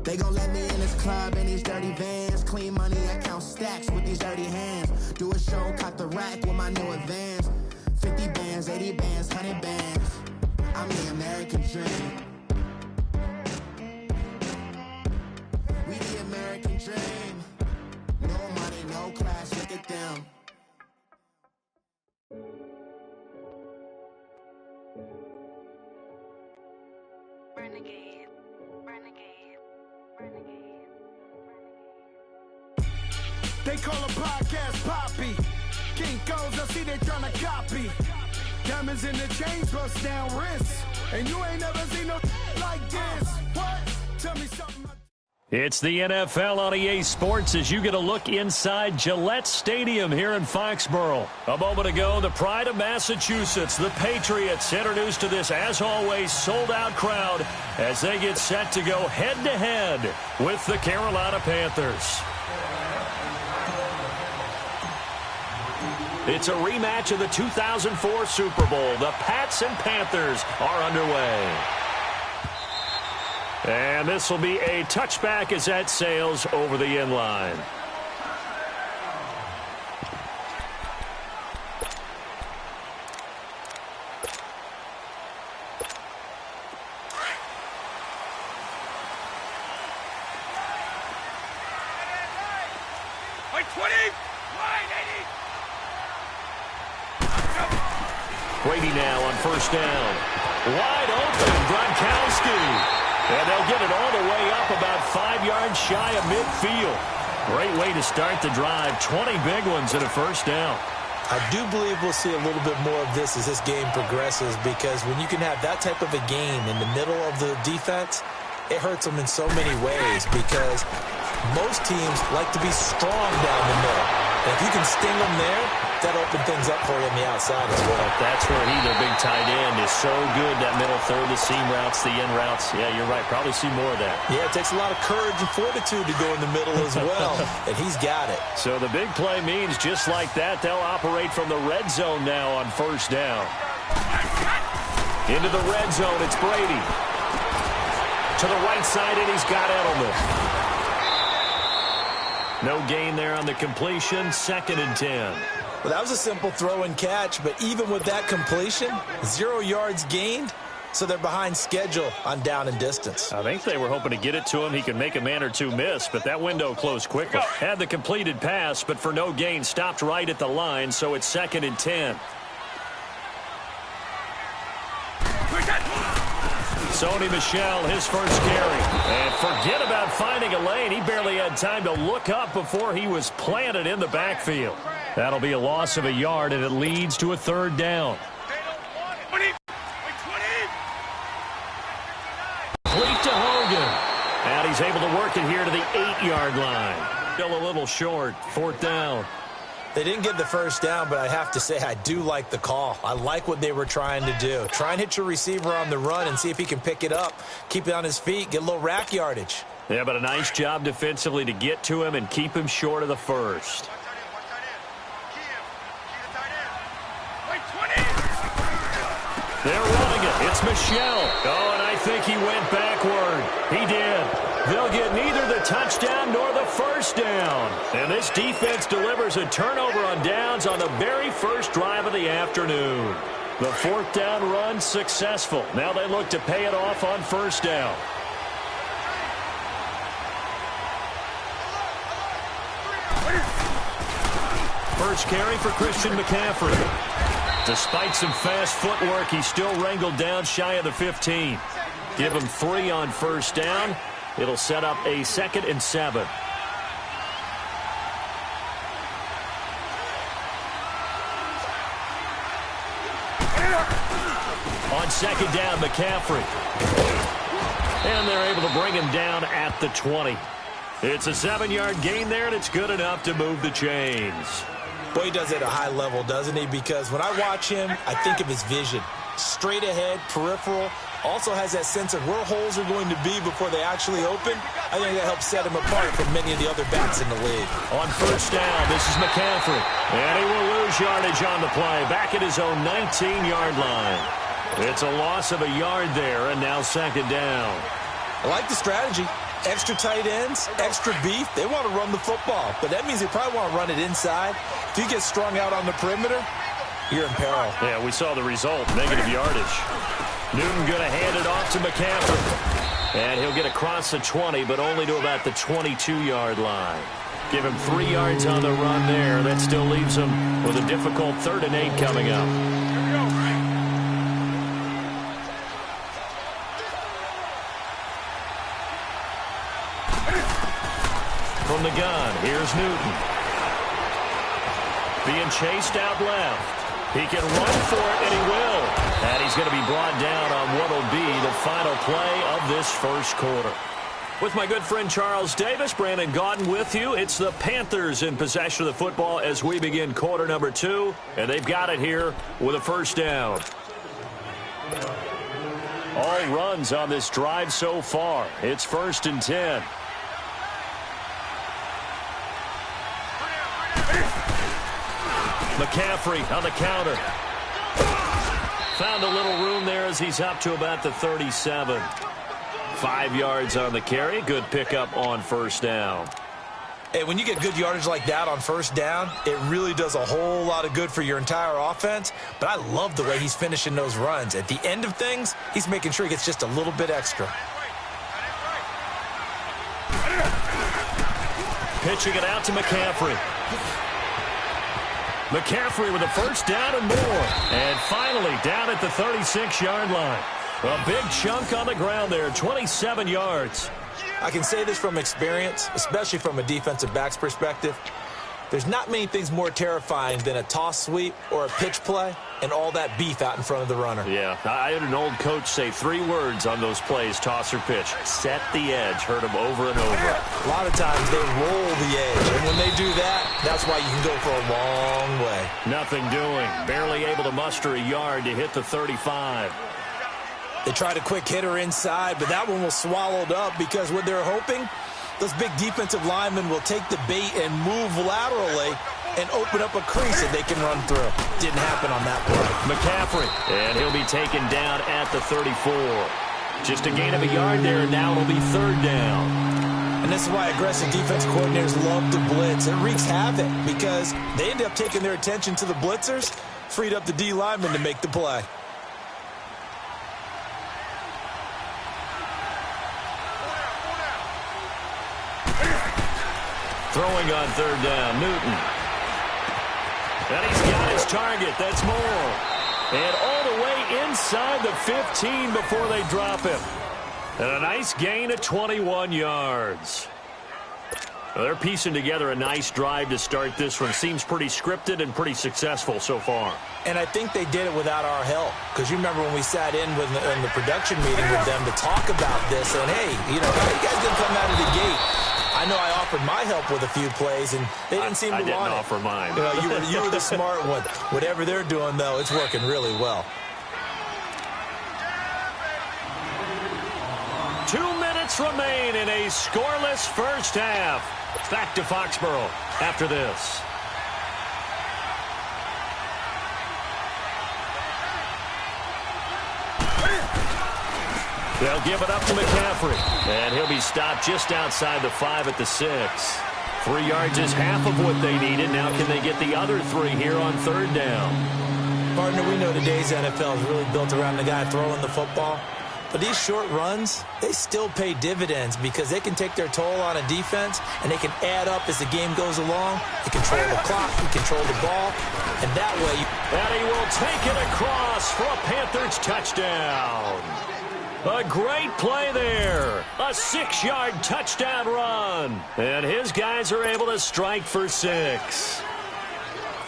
They gon' let me in this club in these dirty vans. Clean money, I count stacks with these dirty hands. Do a show, cop the rack with my new advance. 50 bands, 80 bands, 100 bands. I'm the American dream. We the American dream. No money, no class, look at them. Renegade, renegade, renegade, renegade. They call a podcast Poppy. Kinkos, I see they tryna copy. Diamonds in the chains, bust down wrists. And you ain't never seen no like this. What? Tell me something. It's the NFL on EA Sports as you get a look inside Gillette Stadium here in Foxborough. A moment ago, the pride of Massachusetts, the Patriots, introduced to this, as always, sold-out crowd as they get set to go head-to-head with the Carolina Panthers. It's a rematch of the 2004 Super Bowl. The Pats and Panthers are underway. And this will be a touchback as that sails over the end line. Brady now on first down. Wide open, Gronkowski. And they'll get it all the way up about 5 yards shy of midfield. Great way to start the drive. 20 big ones and a first down. I do believe we'll see a little bit more of this as this game progresses, because when you can have that type of a game in the middle of the defense, it hurts them in so many ways, because most teams like to be strong down the middle. And if you can sting them there, that opens things up for you on the outside as well. That's where their big tight end, is so good, that middle third, the seam routes, the end routes. Yeah, you're right. Probably see more of that. Yeah, it takes a lot of courage and fortitude to go in the middle as well, and he's got it. So the big play means just like that, they'll operate from the red zone now on first down. Into the red zone, it's Brady. To the right side, and he's got Edelman. No gain there on the completion, 2nd and 10. Well, that was a simple throw and catch, but even with that completion, 0 yards gained, so they're behind schedule on down and distance. I think they were hoping to get it to him. He could make a man or two miss, but that window closed quickly. Had the completed pass, but for no gain, stopped right at the line, so it's 2nd and 10. Sony Michel, his first carry. And forget about finding a lane. He barely had time to look up before he was planted in the backfield. That'll be a loss of a yard, and it leads to a 3rd down. Complete to Hogan. And he's able to work it here to the 8-yard line. Still a little short, 4th down. They didn't get the first down, but I have to say I do like the call. I like what they were trying to do. Try and hit your receiver on the run and see if he can pick it up, keep it on his feet, get a little rack yardage. Yeah, but a nice job defensively to get to him and keep him short of the first. They're running it. It's Michel. Oh, and I think he went backward. He did. They'll get neither the touchdown nor the first down. And this defense delivers a turnover on downs on the very first drive of the afternoon. The 4th down run successful. Now they look to pay it off on first down. First carry for Christian McCaffrey. Despite some fast footwork, he's still wrangled down shy of the 15. Give him 3 on first down. It'll set up a 2nd and 7. On 2nd down, McCaffrey. And they're able to bring him down at the 20. It's a 7-yard gain there, and it's good enough to move the chains. Boy, he does it at a high level, doesn't he? Because when I watch him, I think of his vision. Straight ahead, peripheral. Also has that sense of where holes are going to be before they actually open. I think that helps set him apart from many of the other backs in the league. On first down, this is McCaffrey. And he will lose yardage on the play. Back at his own 19-yard line. It's a loss of a yard there, and now 2nd down. I like the strategy. Extra tight ends, extra beef, they want to run the football. But that means they probably want to run it inside. If you get strung out on the perimeter, you're in peril. Yeah, we saw the result, negative yardage. Newton going to hand it off to McCaffrey. And he'll get across the 20, but only to about the 22-yard line. Give him 3 yards on the run there. That still leaves him with a difficult 3rd and 8 coming up. From the gun, here's Newton. Being chased out left. He can run for it, and he will. And he's going to be brought down on what will be the final play of this first quarter. With my good friend Charles Davis, Brandon Gaudin with you. It's the Panthers in possession of the football as we begin quarter number 2. And they've got it here with a first down. All runs on this drive so far. It's 1st and 10. McCaffrey on the counter. Found a little room there as he's up to about the 37. 5 yards on the carry. Good pickup on first down. Hey, when you get good yardage like that on first down, it really does a whole lot of good for your entire offense. But I love the way he's finishing those runs. At the end of things, he's making sure he gets just a little bit extra. Pitching it out to McCaffrey. McCaffrey with a first down and more. And finally down at the 36-yard line. A big chunk on the ground there, 27 yards. I can say this from experience, especially from a defensive back's perspective. There's not many things more terrifying than a toss sweep or a pitch play and all that beef out in front of the runner. Yeah, I had an old coach say 3 words on those plays, toss or pitch. Set the edge. Heard him over and over. A lot of times they roll the edge, and when they do that, that's why you can go for a long way. Nothing doing. Barely able to muster a yard to hit the 35. They tried a quick hitter inside, but that one was swallowed up because what they're hoping, those big defensive linemen will take the bait and move laterally and open up a crease that they can run through. Didn't happen on that play. McCaffrey, and he'll be taken down at the 34. Just a gain of a yard there, and now it'll be 3rd down. And this is why aggressive defense coordinators love to blitz. It wreaks havoc because they end up taking their attention to the blitzers, freed up the D lineman to make the play. Throwing on 3rd down, Newton. And he's got his target. That's more. And all the way inside the 15 before they drop him. And a nice gain of 21 yards. Well, they're piecing together a nice drive to start this one. Seems pretty scripted and pretty successful so far. And I think they did it without our help. Because you remember when we sat in the production meeting with them to talk about this. And, hey, you know, how you guys going to come out of the gate? I know I offered my help with a few plays, and they didn't seem to want it. I didn't offer mine. You know, you were the smart one. Whatever they're doing, though, it's working really well. 2 minutes remain in a scoreless first half. Back to Foxborough after this. They'll give it up to McCaffrey. And he'll be stopped just outside the 5 at the 6. 3 yards is half of what they needed. Now can they get the other 3 here on 3rd down? Partner, we know today's NFL is really built around the guy throwing the football. But these short runs, they still pay dividends because they can take their toll on a defense and they can add up as the game goes along. They control the clock, they control the ball, and that way... And he will take it across for a Panthers touchdown. A great play there. A 6-yard touchdown run. And his guys are able to strike for 6.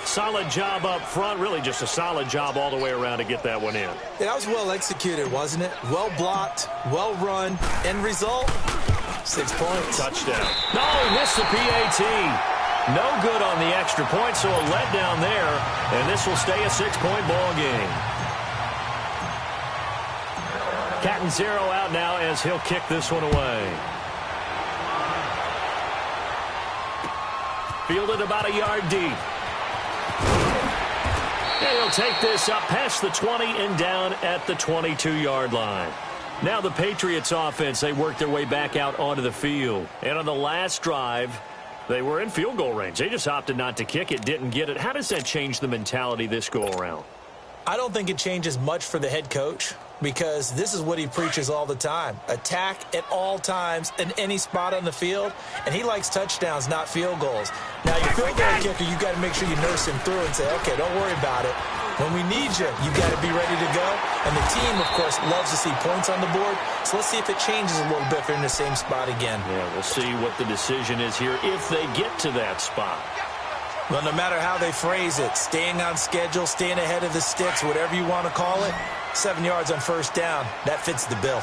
Solid job up front. Really just a solid job all the way around to get that one in. That was well executed, wasn't it? Well blocked, well run. End result, 6 points. Touchdown. No, he missed the PAT. No good on the extra point, so a letdown there. And this will stay a 6-point ball game. Catanzaro out now as he'll kick this one away. Fielded about a yard deep. And he'll take this up past the 20 and down at the 22-yard line. Now the Patriots offense, they worked their way back out onto the field. And on the last drive, they were in field goal range. They just opted not to kick it, didn't get it. How does that change the mentality this go-around? I don't think it changes much for the head coach because this is what he preaches all the time. Attack at all times in any spot on the field, and he likes touchdowns, not field goals. Now, your field goal kicker, you got to make sure you nurse him through and say, okay, don't worry about it. When we need you, you got to be ready to go. And the team, of course, loves to see points on the board. So let's see if it changes a little bit if they're in the same spot again. Yeah, we'll see what the decision is here if they get to that spot. Well, no matter how they phrase it, staying on schedule, staying ahead of the sticks, whatever you want to call it, 7 yards on first down, that fits the bill.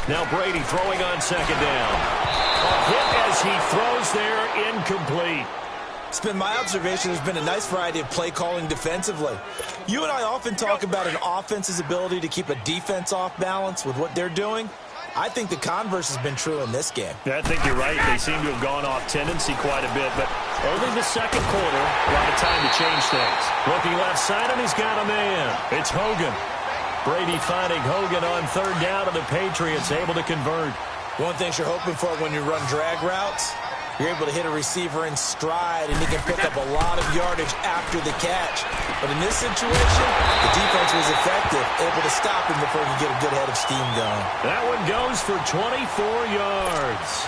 Now Brady throwing on second down. A hit as he throws there, incomplete. It's been my observation there's been a nice variety of play calling defensively. You and I often talk about an offense's ability to keep a defense off balance with what they're doing. I think the converse has been true in this game. Yeah, I think you're right. They seem to have gone off tendency quite a bit, but only the second quarter, a lot of time to change things. Looking left side, and he's got a man. It's Hogan. Brady finding Hogan on third down, and the Patriots able to convert. One thing you're hoping for when you run drag routes, you're able to hit a receiver in stride, and he can pick up a lot of yardage after the catch. But in this situation, the defense was effective, able to stop him before he could get a good head of steam going. That one goes for 24 yards.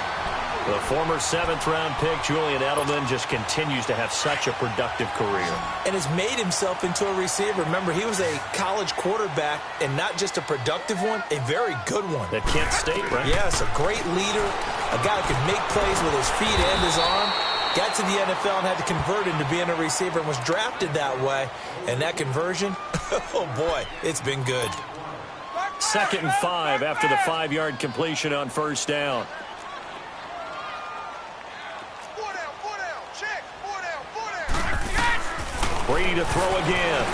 The former 7th-round pick, Julian Edelman, just continues to have such a productive career. And has made himself into a receiver. Remember, he was a college quarterback, and not just a productive one, a very good one. At Kent State, right? Yes, a great leader, a guy who could make plays with his feet and his arm. Got to the NFL and had to convert into being a receiver and was drafted that way. And that conversion, oh boy, it's been good. 2nd and 5 after the 5-yard completion on first down. Brady to throw again.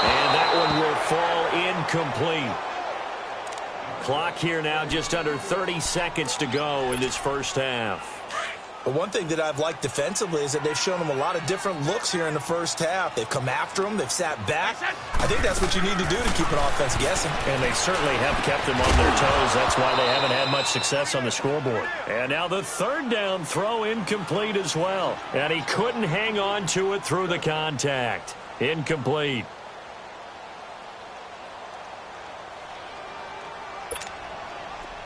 And that one will fall incomplete. Clock here now, just under 30 seconds to go in this first half. But one thing that I've liked defensively is that they've shown them a lot of different looks here in the first half. They've come after them. They've sat back. I think that's what you need to do to keep an offense guessing. And they certainly have kept them on their toes. That's why they haven't had much success on the scoreboard. And now the third down throw incomplete as well. And he couldn't hang on to it through the contact. Incomplete.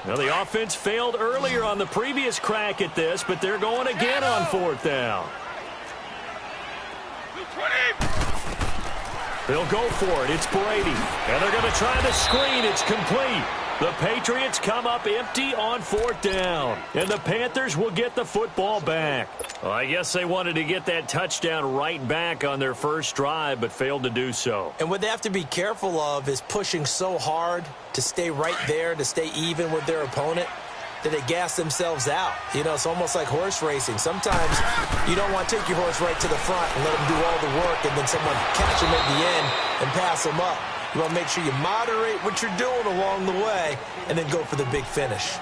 Well, the offense failed earlier on the previous crack at this, but they're going again on 4th down. They'll go for it. It's Brady. And they're going to try the screen. It's complete. The Patriots come up empty on 4th down. And the Panthers will get the football back. Well, I guess they wanted to get that touchdown right back on their first drive, but failed to do so. And what they have to be careful of is pushing so hard to stay right there, to stay even with their opponent, that they gas themselves out. You know, it's almost like horse racing. Sometimes you don't want to take your horse right to the front and let him do all the work and then someone catch him at the end and pass him up. You want to make sure you moderate what you're doing along the way and then go for the big finish.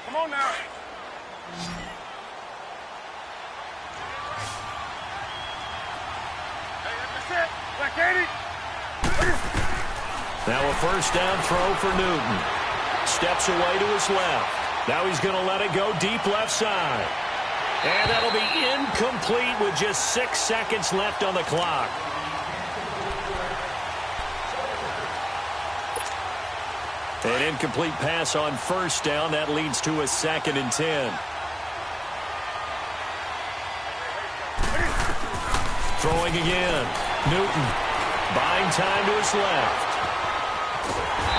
Come on now. Hey, that's it. Black 80. Now a first down throw for Newton. Steps away to his left. Now he's going to let it go deep left side. And that'll be incomplete with just 6 seconds left on the clock. An incomplete pass on first down. That leads to a 2nd and 10. Throwing again. Newton buying time to his left.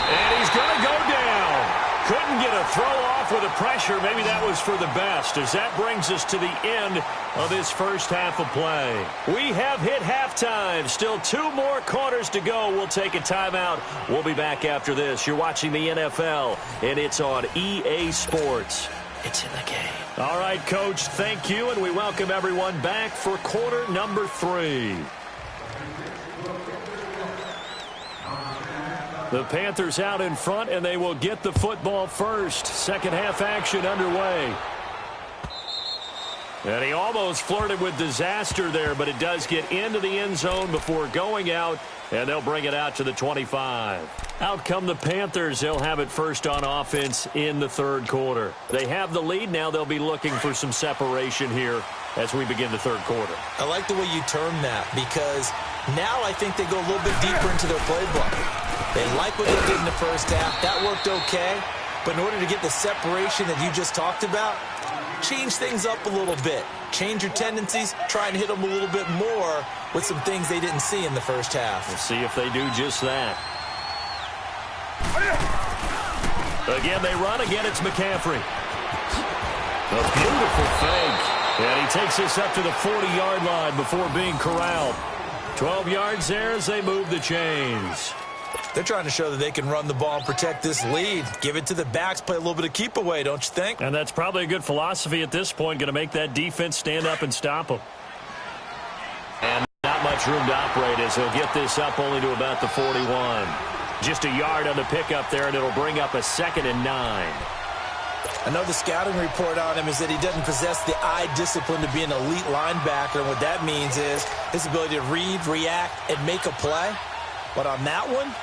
And he's going to go down. Couldn't get a throw off with the pressure. Maybe that was for the best, as that brings us to the end of this first half of play. We have hit halftime. Still 2 more quarters to go. We'll take a timeout. We'll be back after this. You're watching the NFL, and it's on EA Sports. It's in the game. All right, Coach, thank you, and we welcome everyone back for quarter number 3. The Panthers out in front, and they will get the football first. Second half action underway. And he almost flirted with disaster there, but it does get into the end zone before going out, and they'll bring it out to the 25. Out come the Panthers. They'll have it first on offense in the third quarter. They have the lead now. They'll be looking for some separation here as we begin the third quarter. I like the way you term that, because now I think they go a little bit deeper into their playbook. They like what they did in the first half. That worked okay. But in order to get the separation that you just talked about, change things up a little bit. Change your tendencies. Try and hit them a little bit more with some things they didn't see in the first half. We'll see if they do just that. Again, they run. Again, it's McCaffrey. A beautiful fake. And he takes this up to the 40-yard line before being corralled. 12 yards there as they move the chains. They're trying to show that they can run the ball and protect this lead. Give it to the backs, play a little bit of keep away, don't you think? And that's probably a good philosophy at this point, going to make that defense stand up and stop them. And not much room to operate as he'll get this up only to about the 41. Just a yard on the pickup there, and it'll bring up a 2nd and 9. I know the scouting report on him is that he doesn't possess the eye discipline to be an elite linebacker, and what that means is his ability to read, react, and make a play. But on that one,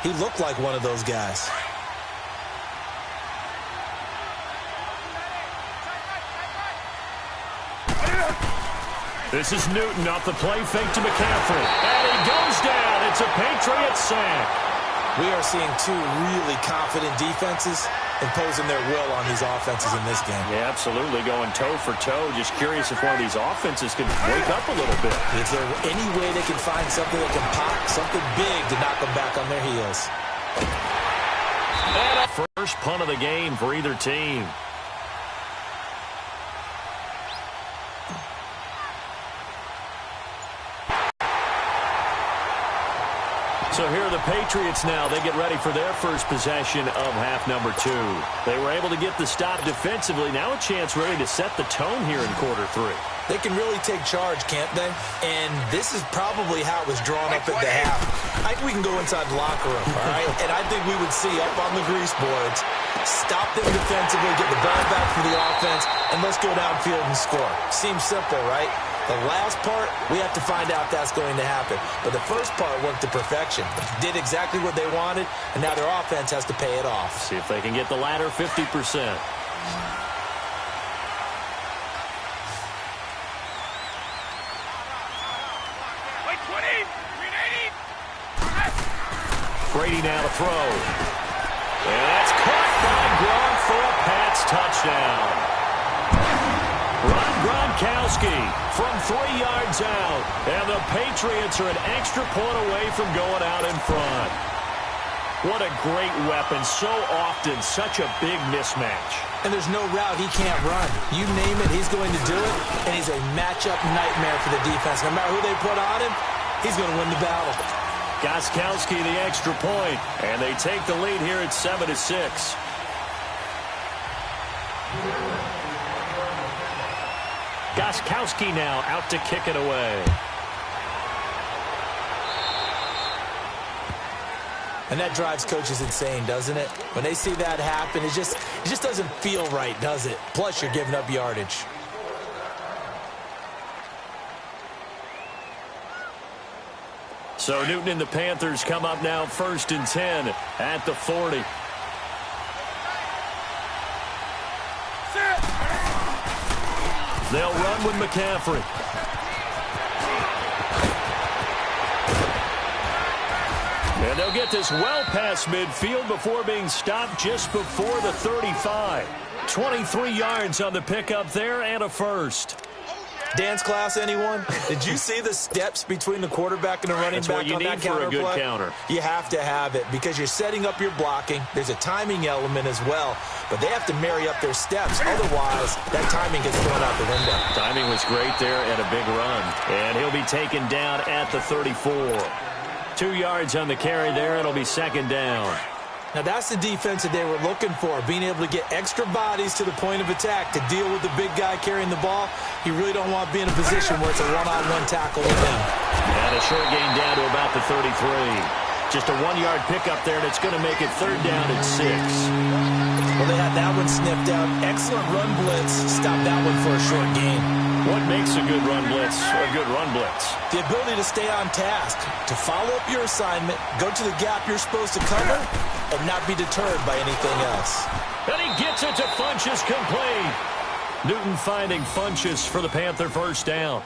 he looked like one of those guys. This is Newton off the play fake to McCaffrey. And he goes down. It's a Patriot sack. We are seeing two really confident defenses imposing their will on these offenses in this game. Yeah, absolutely, going toe for toe. Just curious if one of these offenses can wake up a little bit. Is there any way they can find something that can pop, something big to knock them back on their heels? And a first punt of the game for either team. So here are the Patriots now. They get ready for their first possession of half number 2. They were able to get the stop defensively. Now a chance really to set the tone here in quarter 3. They can really take charge, can't they? And this is probably how it was drawn up at the half. I think we can go inside the locker room, all right? And I think we would see up on the grease boards, stop them defensively, get the ball back for the offense, and let's go downfield and score. Seems simple, right? The last part, we have to find out if that's going to happen. But the first part worked to perfection. Did exactly what they wanted, and now their offense has to pay it off. See if they can get the latter 50%. Brady now to throw. And that's caught by Gronk for a Pats touchdown. Gronkowski from 3 yards out. And the Patriots are an extra point away from going out in front. What a great weapon. So often, such a big mismatch. And there's no route he can't run. You name it, he's going to do it. And he's a matchup nightmare for the defense. No matter who they put on him, he's going to win the battle. Gronkowski the extra point. And they take the lead here at 7-6. Gronkowski now out to kick it away. And that drives coaches insane, doesn't it? When they see that happen, it just doesn't feel right, does it? Plus, you're giving up yardage. So Newton and the Panthers come up now 1st and 10 at the 40. They'll run with McCaffrey. And they'll get this well past midfield before being stopped just before the 35. 23 yards on the pickup there and a first. Dance class, anyone? Did you see the steps between the quarterback and the running back on that counter for a good counter. You have to have it because you're setting up your blocking. There's a timing element as well, but they have to marry up their steps. Otherwise, that timing gets thrown out the window. Timing was great there and a big run. And he'll be taken down at the 34. 2 yards on the carry there. It'll be 2nd down. Now, that's the defense that they were looking for, being able to get extra bodies to the point of attack to deal with the big guy carrying the ball. You really don't want to be in a position where it's a one-on-one tackle with him. And a short gain down to about the 33. Just a 1-yard pickup there, and it's going to make it 3rd down and 6. Well, they had that one sniffed out. Excellent run blitz. Stopped that one for a short gain. What makes a good run blitz a good run blitz? The ability to stay on task, to follow up your assignment, go to the gap you're supposed to cover, and not be deterred by anything else. And he gets it to Funchess complete. Newton finding Funchess for the Panther first down.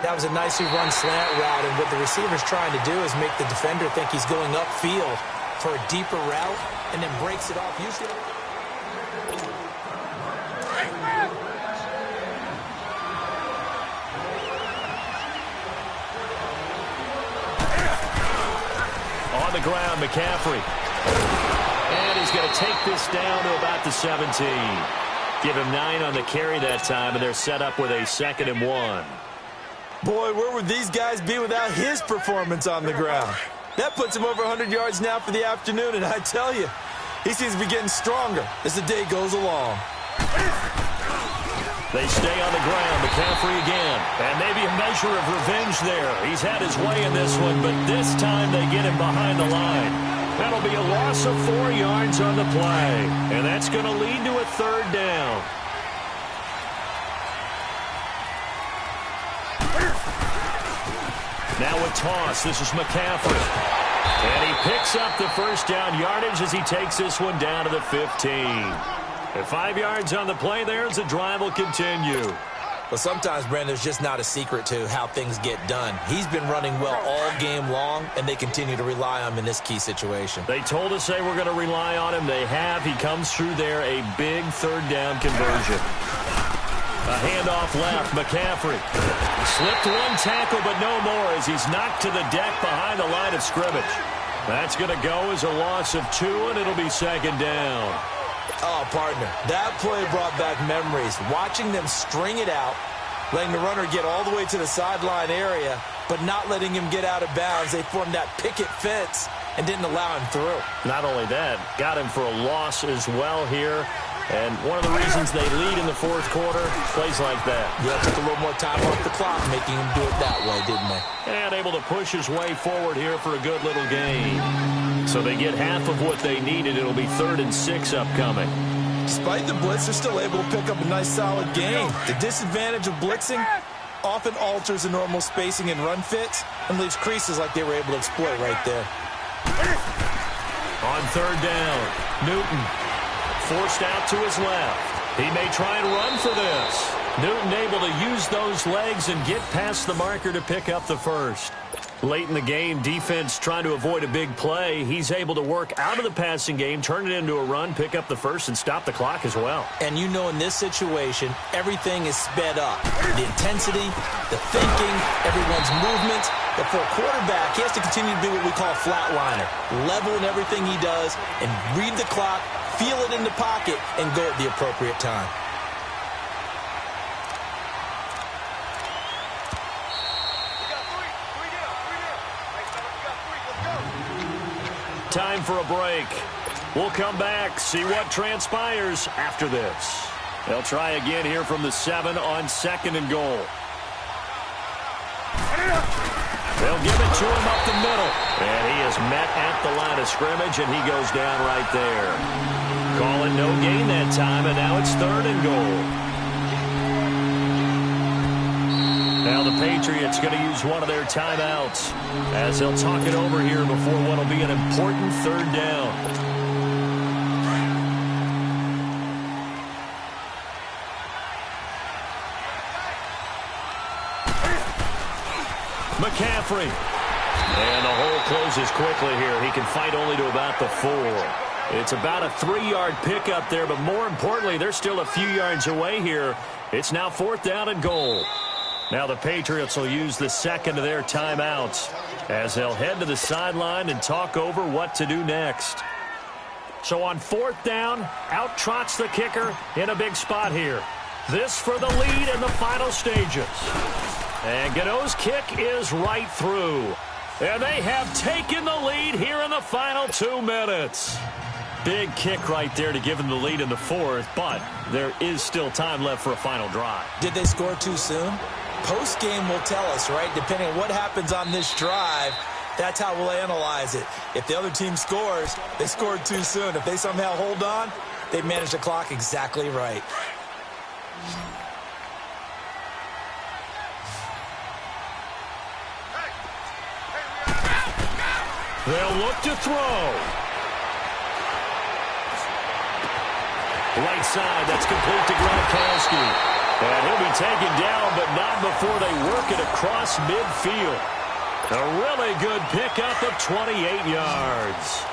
That was a nicely run slant route, and what the receiver's trying to do is make the defender think he's going upfield for a deeper route, and then breaks it off. Usually, on the ground, McCaffrey. And he's going to take this down to about the 17. Give him 9 on the carry that time, and they're set up with a 2nd and 1. boy, where would these guys be without his performance on the ground? That puts him over 100 yards now for the afternoon, and I tell you, he seems to be getting stronger as the day goes along. They stay on the ground. McCaffrey again. And maybe a measure of revenge there. He's had his way in this one, but this time they get him behind the line. That'll be a loss of 4 yards on the play. And that's going to lead to a 3rd down. Now a toss. This is McCaffrey. And he picks up the first down yardage as he takes this one down to the 15. At 5 yards on the play there as the drive will continue. Well, sometimes, Brandon, there's just not a secret to how things get done. He's been running well all game long, and they continue to rely on him in this key situation. They told us they were going to rely on him. They have. He comes through there, a big 3rd down conversion. A handoff left, McCaffrey. Slipped one tackle, but no more as he's knocked to the deck behind the line of scrimmage. That's going to go as a loss of 2, and it'll be 2nd down. Oh, partner, that play brought back memories. Watching them string it out, letting the runner get all the way to the sideline area, but not letting him get out of bounds. They formed that picket fence and didn't allow him through. Not only that, got him for a loss as well here. And one of the reasons they lead in the 4th quarter, plays like that. Yeah, took a little more time off the clock, making him do it that way, didn't they? And able to push his way forward here for a good little gain. So they get half of what they needed. It'll be 3rd and 6 upcoming. Despite the blitz, they're still able to pick up a nice solid gain. The disadvantage of blitzing often alters the normal spacing and run fits and leaves creases like they were able to exploit right there. On 3rd down, Newton forced out to his left. He may try and run for this. Newton able to use those legs and get past the marker to pick up the first. Late in the game, defense trying to avoid a big play. He's able to work out of the passing game, turn it into a run, pick up the first, and stop the clock as well. And you know in this situation, everything is sped up. The intensity, the thinking, everyone's movement. But for a quarterback, he has to continue to be what we call a flatliner. Level in everything he does and read the clock, feel it in the pocket, and go at the appropriate time. Time for a break. We'll come back, see what transpires after this. They'll try again here from the 7 on 2nd and goal. They'll give it to him up the middle. And he is met at the line of scrimmage, and he goes down right there. Calling no gain that time, and now it's 3rd and goal. Now the Patriots going to use one of their timeouts as they'll talk it over here before what will be an important 3rd down. McCaffrey. And the hole closes quickly here. He can fight only to about the 4. It's about a 3-yard pickup there, but more importantly, they're still a few yards away here. It's now 4th down and goal. Now the Patriots will use the 2nd of their timeouts as they'll head to the sideline and talk over what to do next. So on 4th down, out trots the kicker in a big spot here. This for the lead in the final stages. And Gano's kick is right through. And they have taken the lead here in the final 2 minutes. Big kick right there to give them the lead in the 4th, but there is still time left for a final drive. Did they score too soon? Post-game will tell us, right? Depending on what happens on this drive, that's how we'll analyze it. If the other team scores, they scored too soon. If they somehow hold on, they managed the clock exactly right. They'll look to throw. Right side, that's complete to Gronkowski. And he'll be taken down, but not before they work it across midfield. A really good pickup of 28 yards.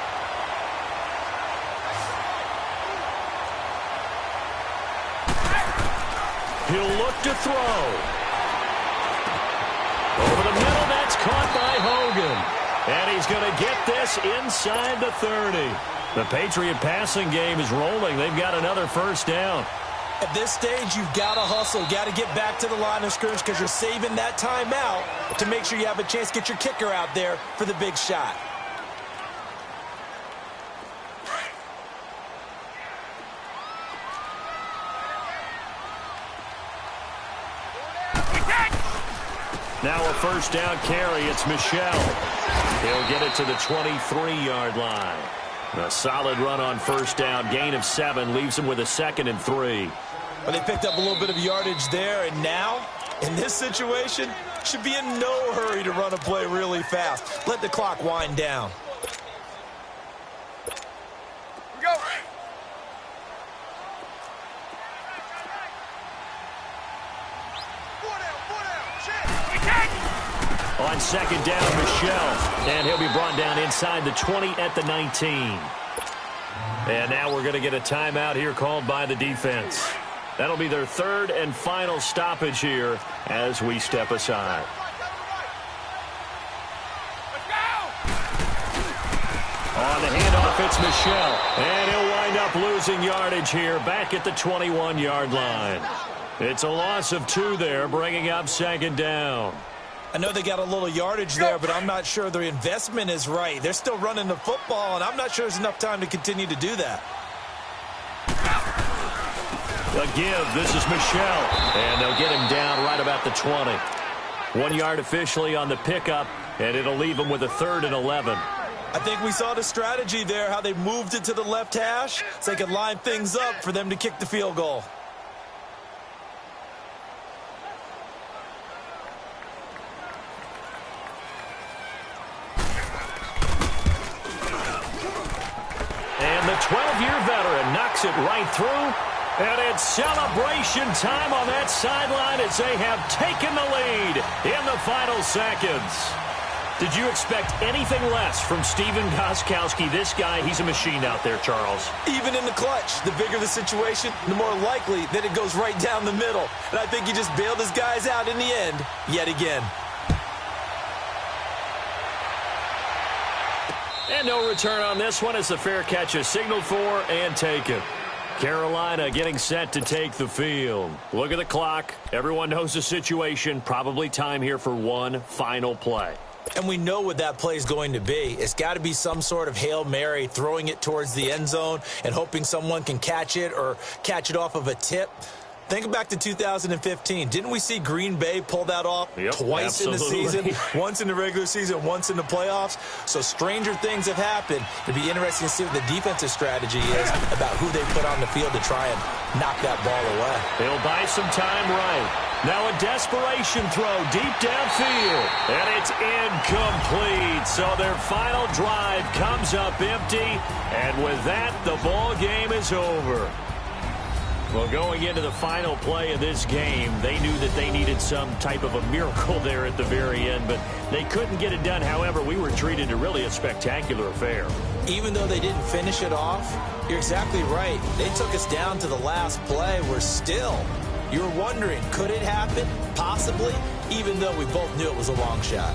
He'll look to throw. Over the middle, that's caught by Hogan. And he's going to get this inside the 30. The Patriot passing game is rolling. They've got another first down. At this stage, you've got to hustle. Got to get back to the line of scrimmage because you're saving that timeout to make sure you have a chance to get your kicker out there for the big shot. Now a first down carry. It's Michel. He'll get it to the 23-yard line. A solid run on first down. Gain of 7 leaves him with a 2nd and 3. Well, they picked up a little bit of yardage there, and now, in this situation, should be in no hurry to run a play really fast. Let the clock wind down. Go. On second down, Michel. And he'll be brought down inside the 20 at the 19. And now we're going to get a timeout here called by the defense. That'll be their 3rd and final stoppage here as we step aside. On the handoff, it's Michel. And he'll wind up losing yardage here back at the 21-yard line. It's a loss of 2 there, bringing up second down. I know they got a little yardage there, but I'm not sure their investment is right. They're still running the football, and I'm not sure there's enough time to continue to do that. A give. This is Michel. And they'll get him down right about the 20. 1 yard officially on the pickup, and it'll leave him with a 3rd and 11. I think we saw the strategy there, how they moved it to the left hash so they could line things up for them to kick the field goal. And the 12-year veteran knocks it right through. And it's celebration time on that sideline as they have taken the lead in the final seconds. Did you expect anything less from Stephen Gostkowski? This guy, he's a machine out there, Charles. Even in the clutch, the bigger the situation, the more likely that it goes right down the middle. And I think he just bailed his guys out in the end, yet again. And no return on this one as the fair catch is signaled for and taken. Carolina getting set to take the field. Look at the clock. Everyone knows the situation. Probably time here for one final play. And we know what that play is going to be. It's got to be some sort of Hail Mary, throwing it towards the end zone and hoping someone can catch it or catch it off of a tip. Think back to 2015. Didn't we see Green Bay pull that off twice in the season? Once in the regular season, once in the playoffs. So stranger things have happened. It'd be interesting to see what the defensive strategy is about who they put on the field to try and knock that ball away. They'll buy some time right. Now a desperation throw deep downfield. And it's incomplete. So their final drive comes up empty. And with that, the ball game is over. Well, going into the final play of this game, they knew that they needed some type of a miracle there at the very end, but they couldn't get it done. However, we were treated to really a spectacular affair. Even though they didn't finish it off, you're exactly right. They took us down to the last play. We're still, you were wondering, could it happen? Possibly, even though we both knew it was a long shot.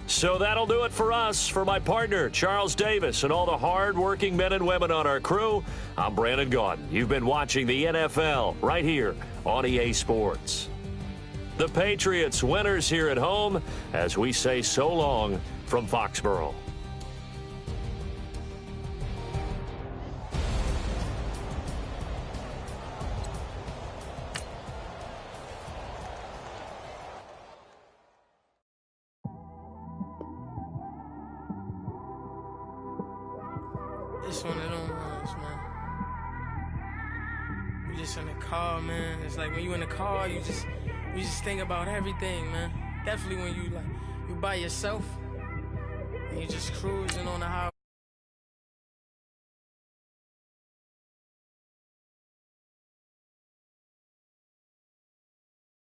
So that'll do it for us. For my partner, Charles Davis, and all the hard-working men and women on our crew, I'm Brandon Gaudin. You've been watching the NFL right here on EA Sports. The Patriots winners here at home as we say so long from Foxborough. It's one of them ones, man. You just in the car, man. It's like when you in the car, you just think about everything, man. Definitely when you by yourself and you just cruising on the highway.